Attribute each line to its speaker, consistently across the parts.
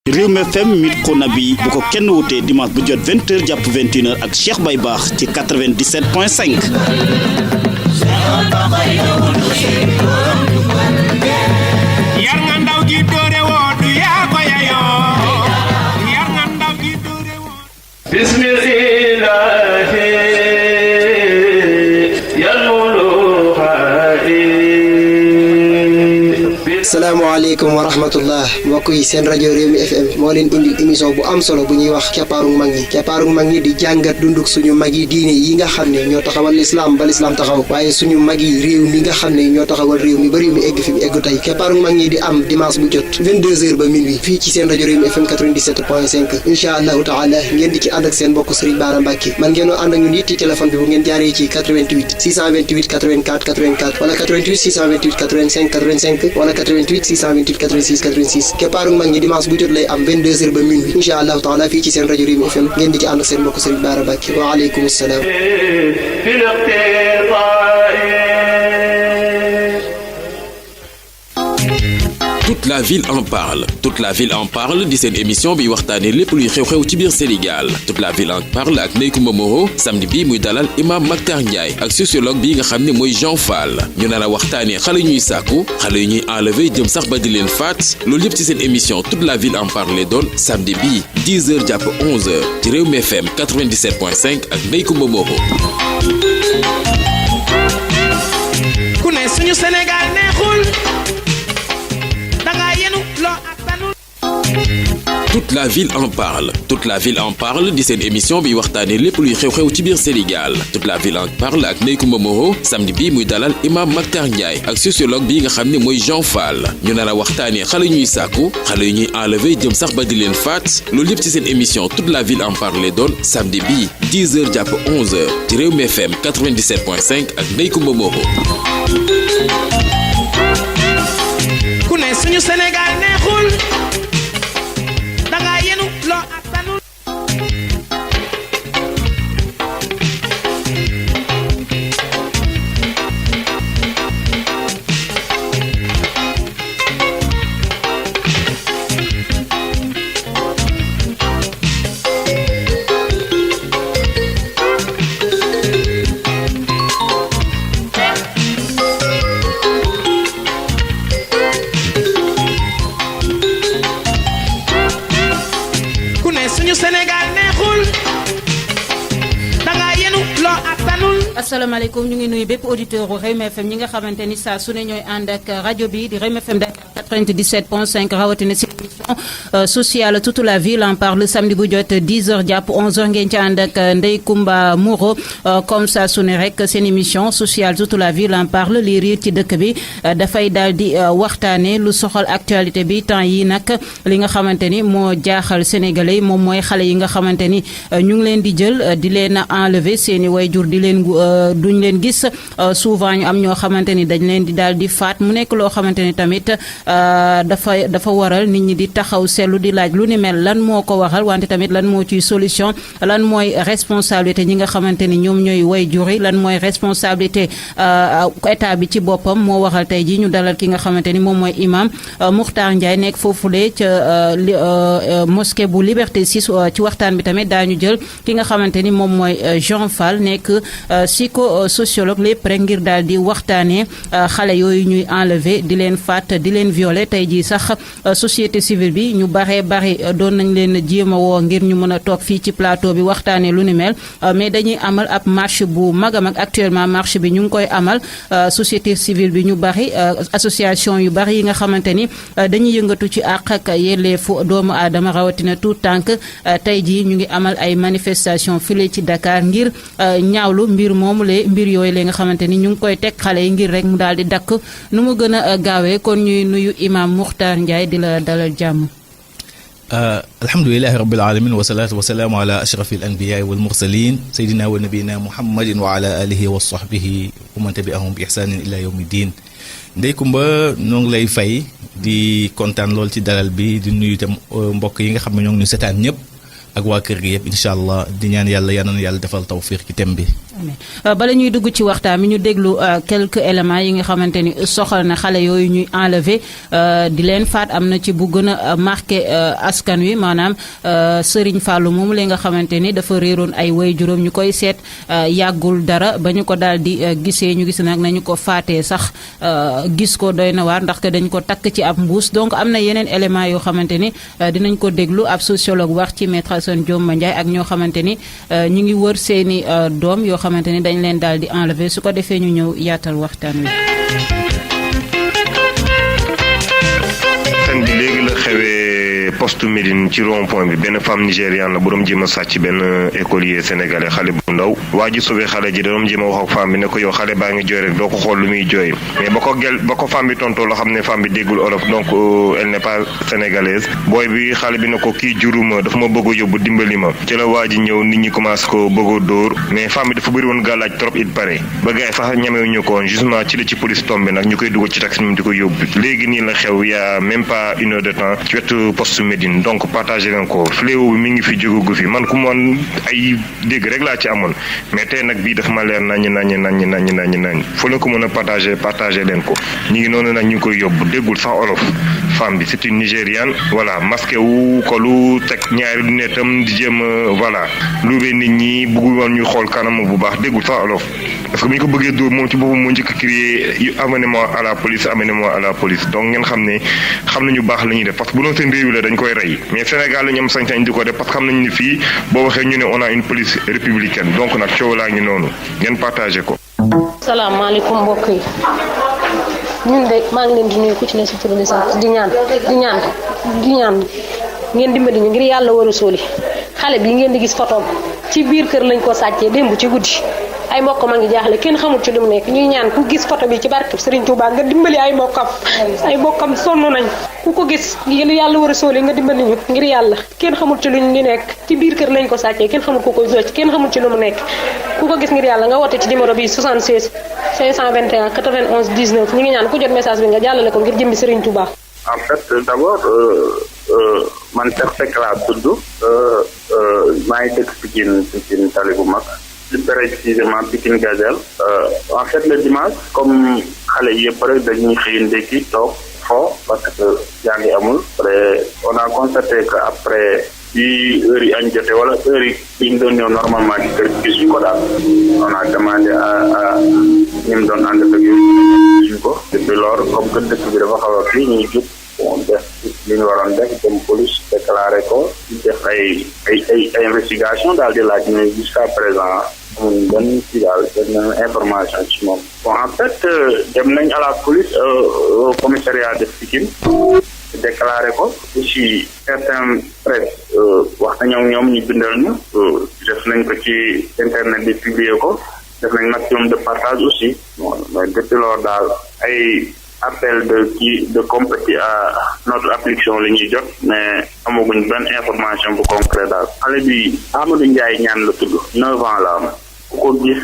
Speaker 1: Rewmi FM mit xona bi bu ko kenn wutee dimanche bu jot 20h jàpp 21h ak Cheikh Baye Baax ci 97.5.
Speaker 2: yar nga ndaw gi doore woo du yaa ko yayoo yar nga ndaw gi doore woo bismillah yal mulu
Speaker 3: asalaamaaleykum wa rahmatullah mbokk yi seen rajo Rewmi FM moo leen indil émission bu am solo bu ñuy wax keppaaru mag ñi keppaaru mag ñi di jàngat dunduk suñu mag yi diine yi nga xam ne ñoo taxawal lislaam ba lislaam taxaw waaye suñu mag yi réew mi nga xam ne ñoo taxawal réew mi ba réew mi egg fi mu eggu tey keppaaru mag ñi di am dimanche bu jot 22h ba minuit fii ci seen rajo Rewmi FM 97.5 incha allahu taala ngeen di ci ànd ak seen mbokk Serigne Bara Mbacké man ngeen ànd ak ñun it ci téléphone bi bu ngeen jaaree ci 88 628 84 84 wala 88 628 85 85 wala 88 628 86 86 keppaaru mag ñi dimanche bu jot lay am 22h ba minuit incha allahu taala fii ci seen rajo Rewmi FM ngeen di ci ànd ak seen mbokk Serigne Bara Mbacké wa aleykum salaam.
Speaker 4: Toute la ville en parle. Toute la ville en parle di seen émission bi waxtaanee lépp luy xew-xew ci biir Sénégal. Toute la ville en parle ak Ndeye Comba Moreau samedi bi muy dalal imam Mactar Ndiaye ak sociologue bi nga xam ne mooy Jean Fall. ñu nar a waxtaanee xale yu ñuy sàkku xale yu ñuy enlever jëm sax ba di leen faat loolu yëpp ci seen émission Toute la ville en parle lay doon samedi bi 10h jàpp 11h ci Rewmi FM 97.5 ak Ndeye Comba Moreau.
Speaker 2: ku ne suñu Sénégal neexul.
Speaker 4: Toute la ville en parle. Toute la ville en parle di seen émission bi waxtaanee lépp luy xew-xew ci biir Sénégal. Toute la ville en parle ak Ndeye Comba Moreau samedi bi muy dalal imam Mactar Ndiaye ak sociologue bi nga xam ne mooy Jean Fall. ñu nar a waxtaanee xale yu ñuy sàkku xale yu ñuy enlever jëm sax ba di leen faat loolu yëpp ci seen émission Toute la ville en parle lay doon samedi bi 10h jàpp 11h ci Rewmi FM 97.5 ak Ndeye Comba Moreau.
Speaker 2: ku ne suñu Sénégal neexul. danga yenu loo attanul.
Speaker 5: asalaamaaleykum ñu ngi nuyu bépp auditeur u Rewmi FM ñi nga xamante ni saa su ne ñooy ànd ak rajo bi di Rewmi FM 97.5 rawatina si émission sociale toute la ville en parle samedi bu jot 10h jàpp 11h ngeen ci ànd ak Ndeye Comba Moreau comme ça su ne rek seen émission sociale toute la ville en parle lii riir ci dëkk bi dafay daal di waxtaane lu soxal actualité bi temps yi nag li nga xamante ni moo jaaxal sénégalais yi moom mooy xale yi nga xamante ni ñu ngi leen di jël di leen a enlever seeni wayjur di leen duñ leen gis souvent ñu am ñoo xamante ni dañ leen di daal di faat mu nekk loo xamante ni tamit dafa waral nit ñi di taxaw seetlu di laaj lu ni mel lan moo ko waral wante tamit lan moo ciy solution lan mooy responsabilité ñi nga xamante ni ñoom ñooy wayjur yi lan mooy responsabilité état bi ci boppam moo waral tey ji ñu dalal ki nga xamante ni moom mooy imam Mactar Ndiaye nekk foofule ca mosquée bu Liberté 6 ci waxtaan bi tamit daañu jël ki nga xamante ni moom mooy Jean Fall nekk psychosociologue lépp rek ngir daal di waxtaanee xale yooyu ñuy enlever di leen faat di leen violer tey jii sax société civile bi ñu baree bari doon nañ leen jéem a woo ngir ñu mën a toog fii ci plateau bi waxtaanee lu ni mel mais dañuy amal ab marche bu mag a mag actuellement marche bi ñu ngi koy amal société civile bi ñu bari association yu bari yi nga xamante ni dañuy yëngatu ci àq ak yelleefu doomu aadama rawatina tout tànk tey jii ñu ngi amal ay manifestation file ci Dakar ngir ñaawlu mbir moomu le mbir yooyu la nga xamante ni ñu ngi koy teg xale yi ngir rek mu daal di dakk nu mu gën a gaawee kon ñuy nuyu imam Mactar Ndiaye di la dalal jàmm.
Speaker 6: alhamdulilahi rabbil alamin wasalaatu wasalaamu ala ashrafi al anbiyaai wal mursalin sayyidina wa nabiyina muhammadin wa ala alihi wa sahbihi wa man tabi'ahum bi ihsanin ila yawmi din. Ndeye Comba ñoo ngi lay fay di kontaan lool ci dalal bi di nuyu itam mbokk yi nga xam ne ñoo ngi ñu seetaan ñëpp ak waa kër gi yëpp incha allah di ñaan yàlla yal na yàlla defal tawfiq ci thème bi.
Speaker 5: bala ñuy dugg ci waxtaan mi ñu déglu quelques éléments yi nga xamante ni soxal na xale yooyu ñuy enlever di leen faat. am na ci bu gën a marqué askan wi maanaam Serigne Fallou moom la nga xamante ni dafa réeroon ay way juróom ñu koy seet yàggul dara ba ñu ko daal di gisee ñu gis nag nañu ko faatee sax gis ko doy na waar ndaxte dañ ko takk ci ab mbuus. donc am na yeneen éléments yoo xamante ni dinañ ko déglu ab sociologue wax ci Maître Assane Dioma Ndiaye ak ñoo xamante ni ñu ngi wër seeni doom yoo xamante ni dañ leen daal di enlever su ko defee ñu ñëw yaatal waxtaan wi.
Speaker 7: seen bi léegi la xewee poste Médine ci rond point bi benn femme nigériane la bu doon jéem a sàcc benn écolier sénégalais xale bu ndaw waa ji sauvé xale ji da doon jéem a wax ak femme bi ne ko yow xale baa ngi jooy rek doo ko xool lu muy jooy mais ba ko femme bi tontoo la xam ne femme bi déggul olof donc elle n'est pas sénégalaise booy bi xale bi ne ko kii juruma dafa ma bëgg a yóbbu dimbali ma ci la waa ji ñëw nit ñi commencé ko bëgg a dóor mais femme bi dafa bëri woon gàllaaj trop il paraît ba gars yi sax ñemewuñu ko woon justement ci la ci police tombé nag ñu koy dugal ci taxi moom di ko yóbbu léegi nii la xew y a même pas une heure de temps ci wetu poste Médine donc partagé leen ko fléau bi mi ngi fi jógagu fi man ku moon ay dégg rek laa ci amoon mais tey nag bii dafa ma leer nañ foo leen ko mën a partagé leen ko ñu ngi noonu nag ñu ngi koy yóbbu déggul sax olof femme bi c'est une nigériane voilà masqué wu kolu teg ñaari lunetam di jéem voilà luubee nit ñi bëggul woon ñu xool kanam bu baax déggul sax olof parce que bu ñu ko bëggee dóor moom ci boppam moo njëkk a crier amenez-moi à la police donc ngeen xam ne xam nañu baax la ñuy def parce que bu doon seen réew la dañ koy rey mais Sénégal la ñu am sañ-sañ di ko def parce que xam nañu ne fii boo waxee ñu ne on a une police républicaine donc nag coow laa ngi noonu ngeen partagé ko.
Speaker 8: salaamaaleykum mbokk yi ñun de maa ngi leen di nuyu ku ci ne si tur di ñaan ngeen dimbali ñu ngir yàlla war a sóoli xale bi ngeen di gis photom ci biir kër lañ ko sàccee démb ci guddi ay mbokkam a ngi jaaxle kenn xamul ci lu mu nekk ñuy ñaan ku gis photo bi ci barke Serigne Touba nga dimbali ay mbokkam sonn nañ ku ko gis yàlla war a sóoli nga dimbali ñu ngir yàlla kenn xamul ci luñ ñu nekk ci biir kër lañ ko sàccee kenn xamul ku koy zocc kenn xamul ci lu mu nekk ku ko gis ngir yàlla nga woote ci numéro bi 76 521 91 19 ñu ngi ñaan ku jot message bi nga jàllale ko ngir jëmbi Serigne Touba.
Speaker 9: En fait d'abord man Cheikh Seck laa tudd maa ngi dëkk Pikine tali bu mag plus précisément Pikine Gazelle en fait le dimanche comme xale yëpp rek dañuy xëy ndekki toog fo parce que jàngi amul après on a constaté que après bi heure yi añ jotee wala heure yi ñu doon ñëw normalement ci kër gi gisuñu ko daal on a demandé à ñi mu doon ànd ak gisuñu ko depuis lors comme que dëkk bi dafa xaw a fii ñuy jub bon def li ñu waroon def dem police déclaré ko def ay investigation daal di laaj mais jusqu'à présent amuñ benn ci daal benn information ci moom. Bon en fait dem nañ à la police au commissariat de Pikine déclaré ko aussi certains presse wax nañoo ñoom ñu bindal ñu def nañ ko ci internet bi publier ko def nañ maximum de partage aussi bon mais depuis loolu daal ay appel de compétit à notre application la ñuy jot mais amaguñ benn information bu concret daal. xale bi Amadou Ndiaye ñaan la tudd 9 ans la am ku ko gis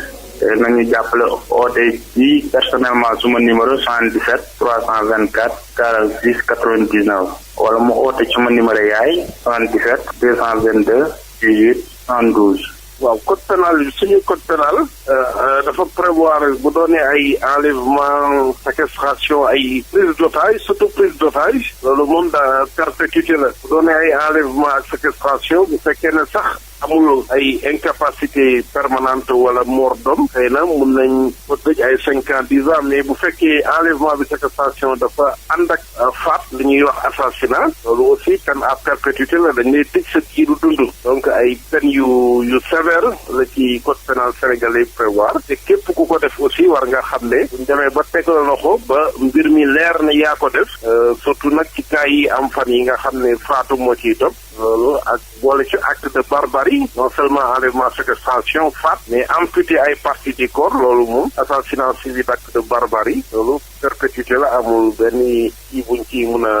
Speaker 9: nañu jàppale oote ci personnellement suma numéro 77 324 46 99 wala mu oote ci ma numéro yaay 77 222 18 112.
Speaker 10: waaw code pénal suñu code pénal dafa prévoir bu doonee ay enlèvement séquestration ay prise d'otage surtout prise d'otage loolu moom daa perpétuité la bu doonee ay enlèvement ak séquestration bu fekkee ne sax amul ay incapacité permanente wala mort d'homme xëy na mun nañ ko tëj ay 5 ans 10 ans mais bu fekkee enlèvement bi séquestration dafa ànd ak faat li ñuy wax assassinat loolu aussi peine à perpétuité la dañ lay tëj sa kii du dund donc ay peine yu sévère la ci code pénal sénégalais prévoir te képp ku ko def aussi war nga xam ne buñ demee ba teg la loxo ba mbir mi leer na yaa ko def surtout nag ci cas yi am fan yi nga xam ne faatu moo ciy topp loolu ak boole ci acte de barbarie non seulement enlèvement séquestration faat mais amputé ay parties du corps loolu moom assassinat civil acte de barbarie loolu perpétuité la amul benn kii buñ ci mun a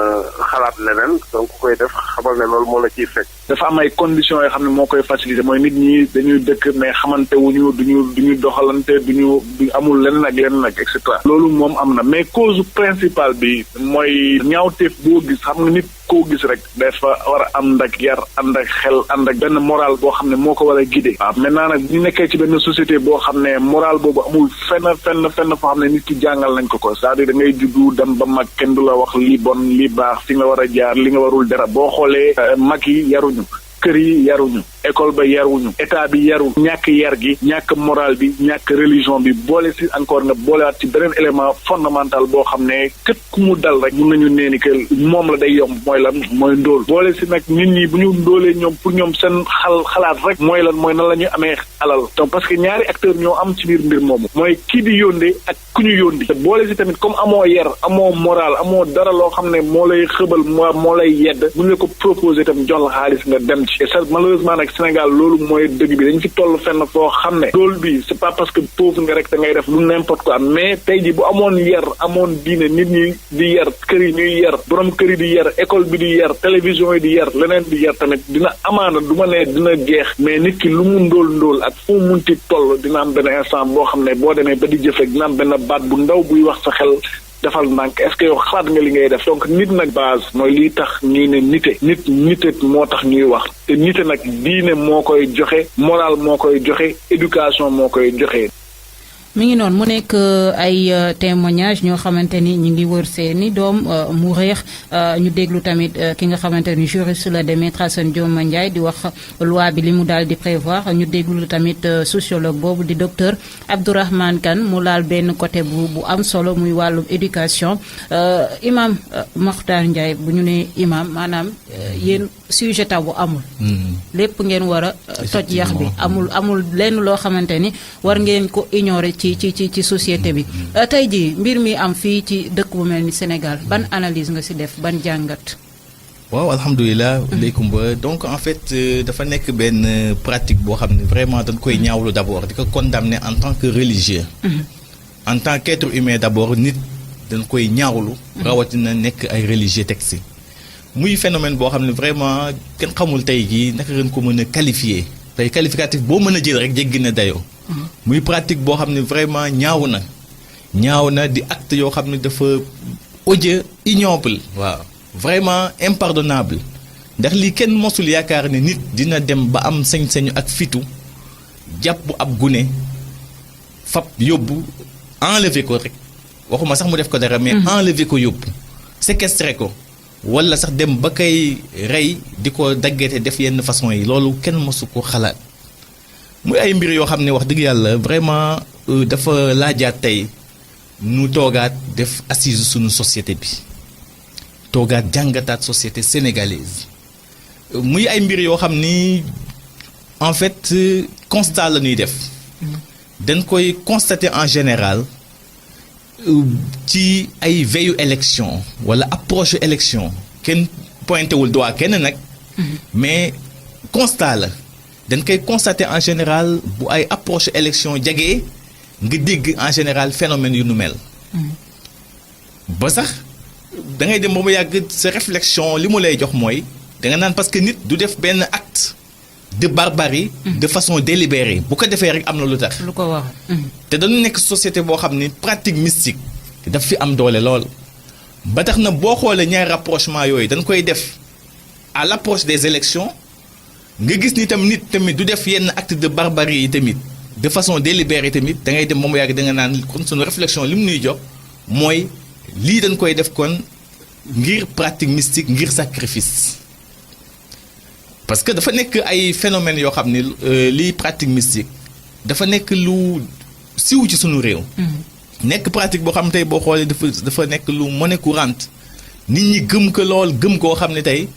Speaker 10: xalaat leneen donc ku koy def xamal ne loolu moo la ciy fekk
Speaker 11: dafa am ay conditions yoo xam ne moo koy faciliter mooy nit ñi dañuy dëkk mais xamante wuñu duñu doxalante duñu amul leneen ak leneen ak et cetera loolu moom am na mais cause principale bi mooy ñaawteef boo gis xam nga nit koo gis rek dafa war a am ndak yar ànd ak xel ànd ak benn moral boo xam ne moo ko war a guider. waaw maintenant nag ñu nekkee ci benn société boo xam ne moral boobu amul fenn foo xam ne nit ki jàngal nañ ko c'est-à-dire da ngay juddu dem ba mag kenn du la wax lii bon lii baax fi nga war a jaar li nga warul dara boo xoolee mag yi yaruñu kër yi yaruñu école ba yaruñu état bi yaru ñàkk yar gi ñàkk moral bi ñàkk religion bi boole si encore nga boolewaat ci beneen élément fondamental boo xam ne képp ku mu dal rek mun nañu nee ni que moom la day yomb mooy lan mooy ndóol boole si nag nit ñi bu ñu ndóolee ñoom pour ñoom seen xalaat rek mooy lan mooy nan la ñuy amee alal donc parce que ñaari acteur ñoo am ci biir mbir moomu mooy kii di yónde ak ku ñu yóndi te boole si tamit comme amoo yar amoo moral amoo dara loo xam ne moo lay xëbal moo lay yedd bu ñu la ko proposé tam jox la xaalis nga dem ci et ça malheureusement nag Sénégal loolu mooy dëgg bi dañ fi toll fenn foo xam ne loolu bi c'est pas parce que pauvre nga rek da ngay def lu n'importe quoi mais tey ji bu amoon yar amoon diine nit ñi di yar kër yi ñuy yar borom kër yi di yar école bi di yar télévision yi di yar leneen di yar tamit dina amaana du ma ne dina jeex mais nit ki lu mu ndóol ak fu mu munti toll dina am benn instant boo xam ne boo demee ba di jëf rek dina am benn baat bu ndaw buy wax sa xel defal ndànk est-ce que yow xalaat nga li ngay def donc nit nag base mooy lii tax ñuy ne nite moo tax ñuy wax te nite nag diine moo koy joxe moral moo koy joxe éducation moo koy joxe.
Speaker 5: mi ngi noonu mu nekk ay témoignage ñoo xamante ni ñu ngi wër seeni doom mu réex ñu déglu tamit ki nga xamante ni juriste la de Maître Assane Dioma Ndiaye di wax loi bi li mu daal di prévoir ñu déglu tamit sociologue boobu di docteur Abdourahmane Kane mu laal benn côté bu am solo muy wàllum éducation imam Makhtar Ndiaye bu ñu ne imam maanaam yéen sujet tabu amul lépp ngeen war a toj yax bi amul lenn loo xamante ni war ngeen ko ignorer ci société bi tey jii mbir mi am fii ci dëkk bu mel ni Sénégal ban analyse nga ci def ban jàngat.
Speaker 6: waaw alhamdulilah. aleykum ba donc en fait dafa nekk benn pratique boo xam ne vraiment dañ koy ñaawlu d'abord di ko condamner en tant que religieux. en tant qu'être humain d'abord nit dañ koy ñaawlu. rawatina nekk ay religieux texte muy phénomène boo xam ne vraiment kenn xamul tey jii naka ngeen ko mën a qualifier tey qualificatif boo mën a jël rek jéggi na dayoo. muy pratique boo xam ne vraiment ñaaw na di acte yoo xam ne dafa odieux ignoble waaw vraiment impardonnable ndax lii kenn mosul yaakaar ne nit dina dem ba am sañ-sañu ak fitu jàpp ab gune fab yóbbu enlever ko rek waxuma sax mu def ko dara mais enlever ko yóbbu séquestrer ko wala sax dem ba koy rey di ko daggate def yenn façon yi loolu kenn mosu ko xalaat muy ay mbir yoo xam ne wax dëgg yàlla vraiment dafa laajaat tey nu toogaat def assise suñu société bi toogaat jàngataat société sénégalaise muy ay mbir yoo xam ni en fait constat la ñuy def dañ koy constater en général ci ay veillu élection wala approche élection kenn pointé wul doigt kenn nag mais constat la dañ koy constater en général bu ay approche élection jagee nga dégg en général phénomène yu nu mel ba sax da ngay dem ba mu yàgg sa réflexion li mu lay jox mooy da nga naan parce que nit du def benn acte de barbarie de façon délibérée bu ko defee rek am na lu tax
Speaker 5: lu ko wax
Speaker 6: te dañu nekk société boo xam ni pratique mystique daf fi am doole lool ba tax na boo xoolee ñaari rapprochement yooyu dañ koy def à l'approche des élections nga gis ni tam nit tamit du def yenn acte de barbarie yi tamit de façon délibérée tamit da ngay dem ba mu yàgg da nga naan kon sunu réflexion li mu nuy jox mooy lii dañ koy def kon ngir pratique mystique ngir sacrifice parce que dafa nekk ay phénomènes yoo xam ni lii pratique mystique dafa nekk lu siw ci sunu réew. nekk pratique boo xam tey boo xoolee dafa nekk lu monnaie courante nit ñi gëm ko lool gëm koo xam ne tey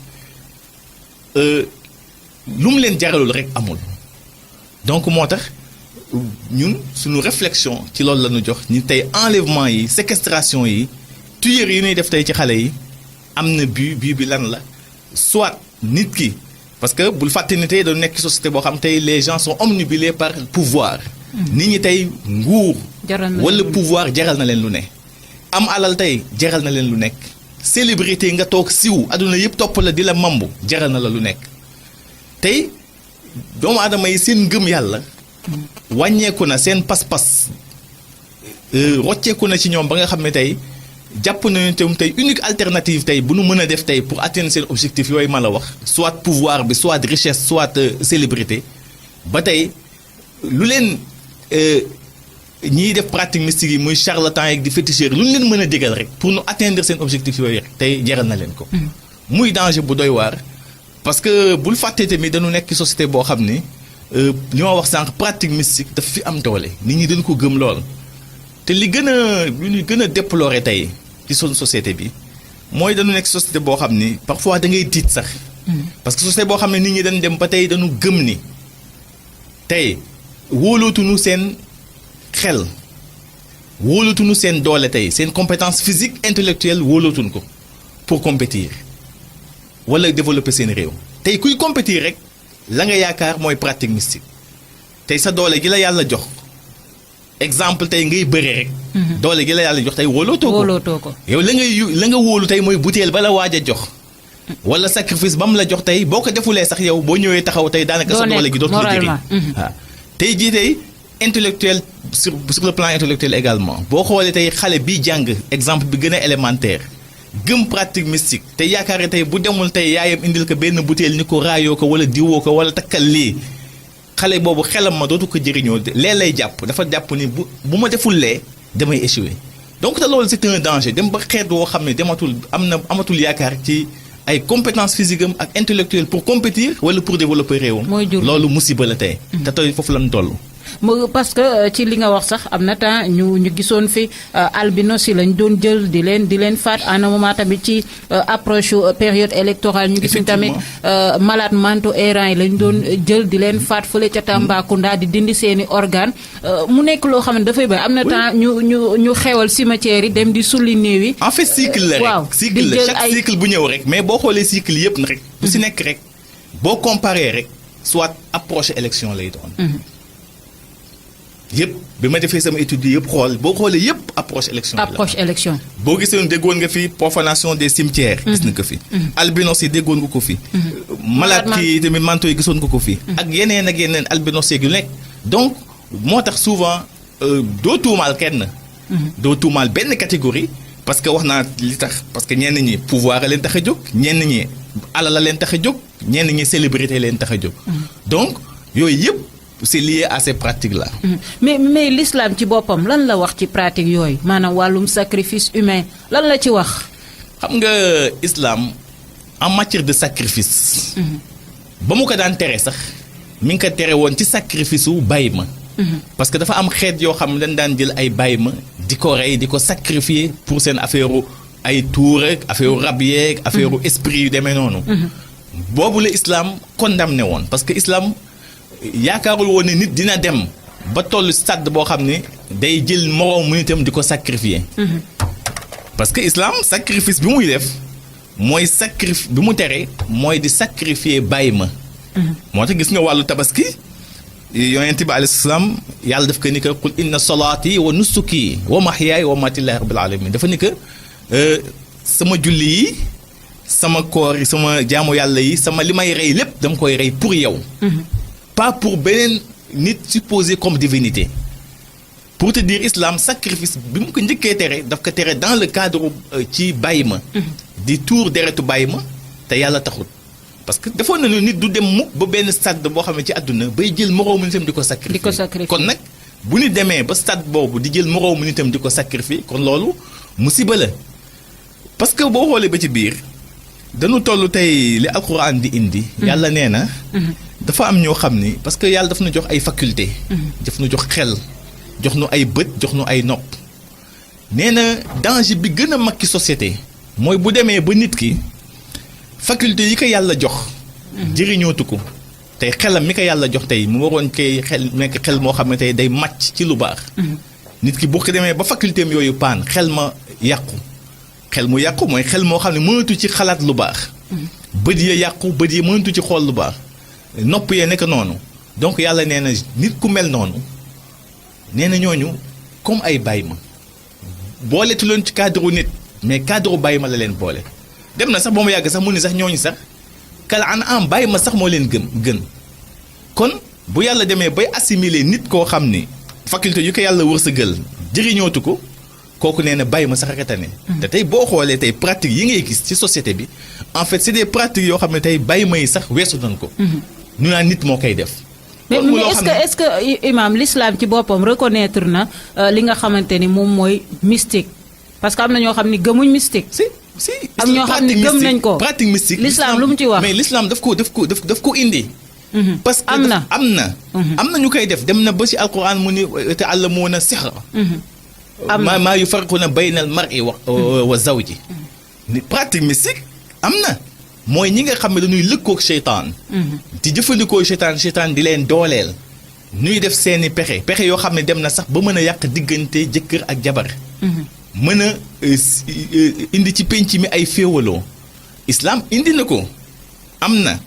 Speaker 6: lu mu leen jaralul rek amul donc moo tax ñun suñu réflexion ci loolu la ñu jox ni tey enlèvement yi séquestration yi tueries yi ñuy def tey ci xale yi am na but bi lan la soit nit ki parce que bul fàtte ni tey dañu nekk société boo xam tey les gens sont omnibulés par pouvoir nit ñi tey nguur wala pouvoir jaral na leen lu ne am alal tey jaral na leen lu nekk célébrité nga toog siw adduna yëpp topp la di la mambu jaral na la lu nekk tey doomu aadama yi seen ngëm yàlla wàññeeku na seen pas-pas rocceeku na ci ñoom ba nga xam ne tey jàpp nañu tam tey unique alternative tey bu nu mën a def tey pour atteindre seen objectif yooyu ma la wax soit pouvoir bi soit richesse soit célébrité ba tey lu leen ñiy def pratique mystique yi muy charlatan yeeg di féticheur lu ñu leen mën a digal rek pour nu atteindre seen objectif yooyu rek tey jaral na leen ko. muy danger bu doy waar parce que bul fàttee tamit dañu nekk société boo xam ni li ma wax sànq pratique mystique dafa fi am doole nit ñi dañu ko gëm lool. te li ñu gën a déplorer tey ci suñu société bi mooy dañu nekk société boo xam ni parfois da ngay tiit sax. parce que société boo xam ne nit ñi dañu dem ba tey dañu gëm ni tey wóolootuñu seen xel wóolootuñu seen doole tey seen compétence physique intellectuelle wóolootuñu ko pour compétir wala développer seen réew. tey kuy compétir rek la nga yaakaar mooy pratique mystique tey sa doole gi la yàlla jox. exemple tey ngay bëree rek. doole gi la yàlla jox tey wóolootoo ko. yow la nga wóolu tey mooy butéel ba la waaj a jox. wala sacrifice ba mu la jox tey boo ko defulee sax yow boo ñëwee taxaw tey daanaka sa doole gi dootul la jege. waaw tey jii tey intellectuel sur le plan intellectuel également boo xoolee tey xale bi jàng exemple bi gën a élémentaire gëm pratique mystique te yaakaar tey bu demul tey yaayam indil ko benn butéel ni ko raayoo ko wala diwoo ko wala takkal lii. xale boobu xelam ma dootu ko jëriñoo lee lay jàpp dafa jàpp ni bu ma deful lee damay échouer donc te loolu c'est un danger dem ba xeet woo xam ne amatul yaakaar ci ay compétences physiques am ak intellectuelles pour compétir wala pour développer réewam. loolu musiba la tey. te tey foofu lañu toll.
Speaker 5: parce que ci li nga wax sax am na temps ñu gisoon fi albinos yi lañ doon jël di leen faat à un moment tamit ci approche période électorale ñu gis tamit malades mentaux errants yi lañ doon jël di leen faat fële ca Tambacounda di dindi seeni organes mu nekk loo xam ne dafay ba am na temps ñu xewal cimetière yi dem di sulli néew yi.
Speaker 6: en fait cycle la rek cycle la chaque cycle bu ñëw rek mais boo xoolee cycle yëpp na rek bu si nekk rek boo comparé rek soit approche élection lay doon. yëpp bi ma defee sama étude yëpp boo xoolee yëpp approche élection boo gisee déggoon nga fi profanation des cimetières. gis na ko fi. albinos yi déggoon nga ko fi. malade kii tamit manteau yi gisoon nga ko fi. ak yeneen albinos yeeg yu nekk. donc moo tax souvent doo tuumaal kenn. doo tuumaal benn catégorie parce que wax naa li tax parce que ñenn ñi pouvoir a leen tax a jóg ñenn ñi alal a leen tax a jóg ñenn ñi célébrité leen tax a jóg. donc yooyu yëpp. c'est lié à ces pratiques-là.
Speaker 5: mais l'islam ci boppam lan la wax ci pratique yooyu maanaam wàllum sacrifice humain lan la ci wax.
Speaker 6: xam nga islam en matière de sacrifice. ba mu ko daan tere sax mi ngi ko tere woon ci sacrifice wu bàyyi ma. parce que dafa am xeet yoo xam ne dañ daan jël ay bàyyi ma di ko rey di ko sacrifier pour seen affaire ay tuur ak affaire rab yeeg affaire esprit yu demee noonu. boobu la islam condamné woon parce que islam. yaakaarul woon ne nit dina dem ba toll stade boo xam ne day jël moroom nitam di ko sacrifier. parce que islam sacrifice bi muy def mooy bi mu tere mooy di sacrifier bàyyi ma. moo tax gis nga wàllu tabaski yonent bi alayhi salaam yàlla daf ko ni que qul inna salaati wa nusuki wa mahyaaya wa mamaati lillahi rabbil alamin dafa ni que sama julli yi sama koor yi sama jaamu yàlla yi sama li may rey lépp dama koy rey pour yow. pas pour beneen nit supposé comme divinité pour te dire islam sacrifice bi mu ko njëkkee tere daf ko tere dans le cadre ci bàyyi ma di tuur deretu bàyyi ma te yàlla taxul parce que defoon nañu nit du dem mukk ba benn stade boo xam ne ci àdduna bay jël moroomu nitam di ko sacrifier kon nag bu ñu demee ba stade boobu di jël moroomu nitam di ko sacrifier kon loolu musiba la parce que boo xoolee ba ci biir dañu toll tey li alxuraan di indi yàlla nee na dafa am ñoo xam ni parce que yàlla daf na jox ay faculté daf na jox xel jox nu ay bët jox nu ay nopp nee na danger bi gën a mag ci société mooy bu demee ba nit ki faculté yi ko yàlla jox jëriñootu ko tey xelam mi ko yàlla jox tey mu waroon koy xel nekk xel moo xam ne tey day màcc ci lu baax nit ki bu ko demee ba faculté am yooyu paan xel ma yàqu xel mu yàqu mooy xel moo xam ne mënatu ci xalaat lu baax bët ya yàqu bët yi mënatu ci xool lu baax nopp yee nekk noonu donc yàlla nee na nit ku mel noonu nee na ñooñu comme ay bàyyi ma booletu leen ci cadre nit mais cadre bàyyi ma la leen boole dem na sax ba mu yàgg sax mu ni sax ñooñu sax kal an'am bàyyi ma sax moo leen gën kon bu yàlla demee bay assimiler nit koo xam ni faculté yu ko yàlla wërsëgal jëriñootu ko kooku nee na bàyyi ma sax rekatane te tey boo xoolee tey pratique yi ngay gis ci société bi en fait c'est des pratiques yoo xam ne tey bàyyi ma yi sax weesu nañ ko ñu naan nit moo koy def
Speaker 5: mais est-ce que imam l'islam ci boppam reconnaître na li nga xamante ni moom mooy mystique parce que am na ñoo xam ni gëmuñ mystique
Speaker 6: si
Speaker 5: am ñoo xam ni gëm nañ ko
Speaker 6: pratique mystique
Speaker 5: l'islam lu mu ci wax
Speaker 6: mais l'islam daf ko indi parce que am na ñu koy def dem na ba ci alquran mu ni ta'allamuuna sihra maa yufarriquuna bayna al mar'i wa zawji ni pratique mystique am na mooy ñi nga xam ne dañuy lëkkoog seytaan di jëfandikoo seytaan di leen dooleel ñuy def seeni pexe yoo xam ne dem na sax ba mën a yàq diggante jëkkër ak jabar mën a indi ci penc mi ay féewaloo islam indi na ko am na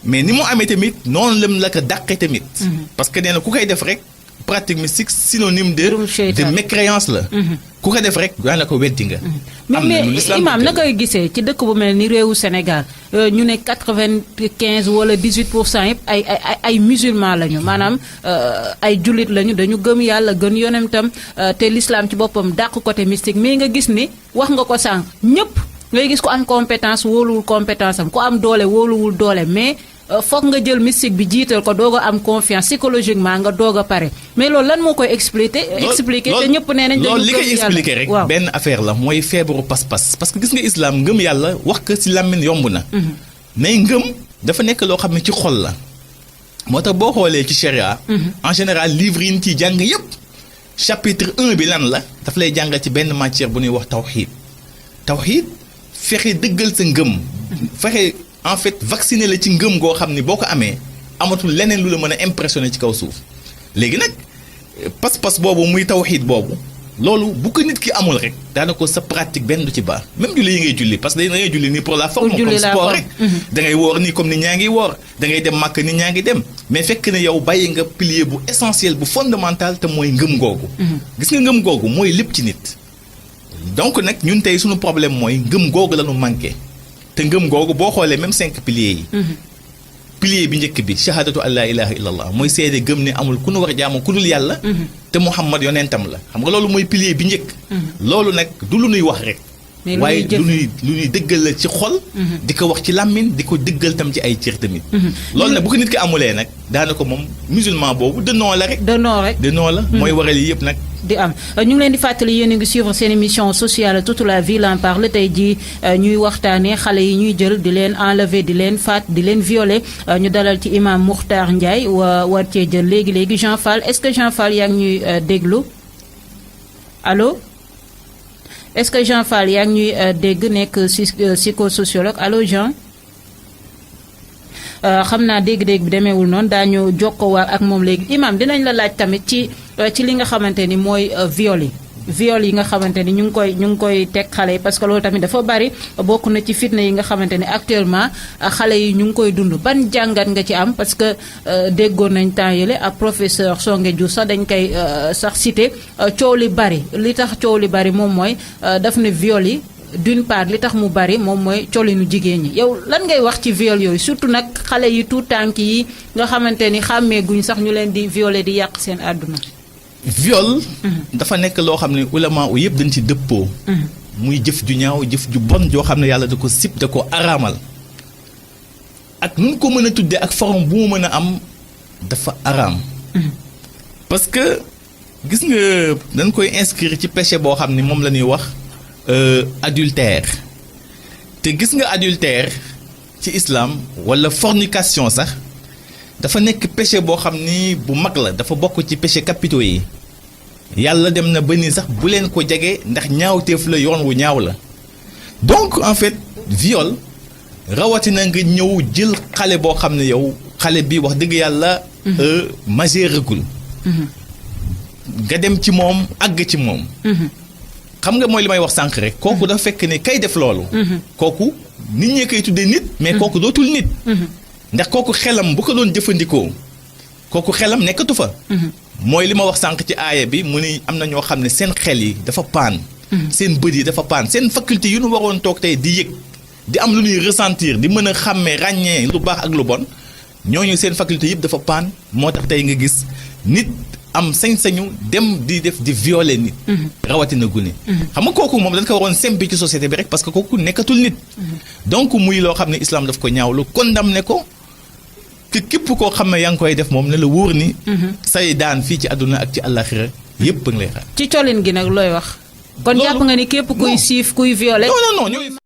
Speaker 6: mais ni mu amee tamit noonu lam la ko dàqee tamit parce que nee na ku koy def rek pratique mystique synonyme de mécréance la ku ko def rek daa na ko weddi nga
Speaker 5: mais imam na koy gisee ci dëkk bu mel ni réewu Sénégal ñu ne 95 wala 18% yëpp ay musulmans lañu maanaam ay jullit lañu dañu gëm yàlla gën yonentam te l'islam ci boppam dàq côté mystique mais nga gis ni wax nga ko sànq ñëpp ngay gis ko am compétence wóoluwul compétence am ku am doole wóoluwul doole mais foog nga jël mystique bi jiital ko doog a am confiance psychologiquement nga doog a pare mais loolu lan moo koy expliquer te ñëpp nee nañ
Speaker 6: loolu li koy expliquer rek benn affaire la mooy feebaru pas-pas parce que gis nga islam ngëm yàlla wax ko ci làmmiñ yomb na mais ngëm dafa nekk loo xam ne ci xol la moo tax boo xoolee ci sharia en général livre yi ñu ciy jàng yépp chapitre 1 bi lan la daf lay jàngal ci benn matière bu ñuy wax tawxiid fexe dëggal sa ngëm fexe en fait vacciné la ci ngëm goo xam ni boo ko amee amatul leneen lu la mën a impressionné ci kaw suuf léegi nag pas-pas boobu muy tawxiid boobu loolu bu ko nit ki amul rek daanaka sa pratique benn du ci baax même julli yi ngay julli parce que da ngay julli nii pour la forme comme sport rek da ngay woor nii comme ni ñaa ngi woor da ngay dem màkk ni ñaa ngi dem mais fekk ne yow bàyyi nga pilier bu essentiel bu fondamental te mooy ngëm googu gis nga ngëm googu mooy lépp ci nit donc nag ñun tey suñu problème mooy ngëm googu la ñu manqué te ngëm googu boo xoolee même 5 piliers yi pilier bi njëkk bi shahadatu an laa ilaha illa allah mooy seede gëm ne amul ku nu war a jaamu ku dul yàlla te Muhammad yonentam la xam nga loolu mooy pilier bi njëkk loolu nag du lu nuy wax rek waaye lu ñuy dëggal la ci xol di ko wax ci làmmiñ di ko dëggal tam ci ay cër tamit loolu nag bu ko nit ki amulee nag daanaka moom musulman boobu dënnoo la rek dënnoo la mooy waral yi yëpp nag
Speaker 5: di am ñu ngi leen di fàttali yéen a ngi suivre seen émission sociale toute la ville en parle tey jii ñuy waxtaanee xale yi ñuy jël di leen enlever di leen faat di leen violer ñu dalal ci imam Mokhtar Ndiaye war cee jël léegi Jean Fall est-ce que Jean Fall yaa ngi ñuy déglu allo est-ce que Jean Fall yaa ngi ñuy dégg nekk psychosociologue allo Jean xam naa dégg-dégg bi demeewul noonu daañu jokkoo ak moom léegi imam dinañ la laaj tamit ci li nga xamante ni mooy viol yi nga xamante ni ñu ngi koy teg xale yi parce que loolu tamit dafa bari bokk na ci fitna yi nga xamante ni actuellement xale yi ñu ngi koy dund ban jàngat nga ci am parce que déggoon nañ temps yële ak professeur Songe Diouf sax dañ koy sax cité coow li bari li tax coow li bari moom mooy daf ne viol yi d'une part li tax mu bari moom mooy colinu jigéen ñi yow lan ngay wax ci viol yooyu surtout nag xale yi tout tànk yi nga xamante ni xàmmee guñ sax ñu leen di violer di yàq seen àdduna
Speaker 6: viol dafa nekk loo xam ne ulama u yëpp dañ ci dëppoo muy jëf ju ñaaw jëf ju bon joo xam ne yàlla da ko sib da ko araamal ak nu ko mën a tuddee ak forme bu mu mën a am dafa araam parce que gis nga dañ koy inscrire ci péché boo xam ne moom la ñuy wax adultère te gis nga adultère ci islam wala fornication sax dafa nekk péché boo xam ni bu mag la dafa bokk ci péché capitaux yi yàlla dem na ba ni sax bu leen ko jege ndax ñaawteef la yoon wu ñaaw la donc en fait viol rawatina nga ñëw jël xale boo xam ne yow xale bi wax dëgg yàlla majeuragul nga dem ci moom àgg ci moom xam nga mooy li may wax sànq rek kooku dafa fekk ne kay def loolu kooku nit ñee koy tuddee nit mais kooku dootul nit ndax kooku xelam bu ko doon jëfandikoo kooku xelam nekkatu fa mooy li ma wax sànq ci aaya bi mu ni am na ñoo xam ne seen xel yi dafa paan seen bët yi dafa paan seen faculté yu nu waroon toog tey di yëg di am lu ñuy ressentir di mën a xàmmee ràññee lu baax ak lu bon ñooñu seen faculté yëpp dafa paan moo tax tey nga gis nit am sañ-sañu dem di violer nit. rawatina gune. xam nga kooku moom dañ ko waroon sempi ci société bi rek parce que kooku nekkatul nit. donc muy loo xam ne islam daf ko ñaawlu condamné ko te képp koo xam ne yaa ngi koy def moom ne la wóor ni. say daan fii ci àdduna ak ci àllaxira yëpp a ngi lay xaar.
Speaker 5: ci colin gi nag looy wax. kon jàpp nga ni képp kuy siif kuy violer.
Speaker 6: non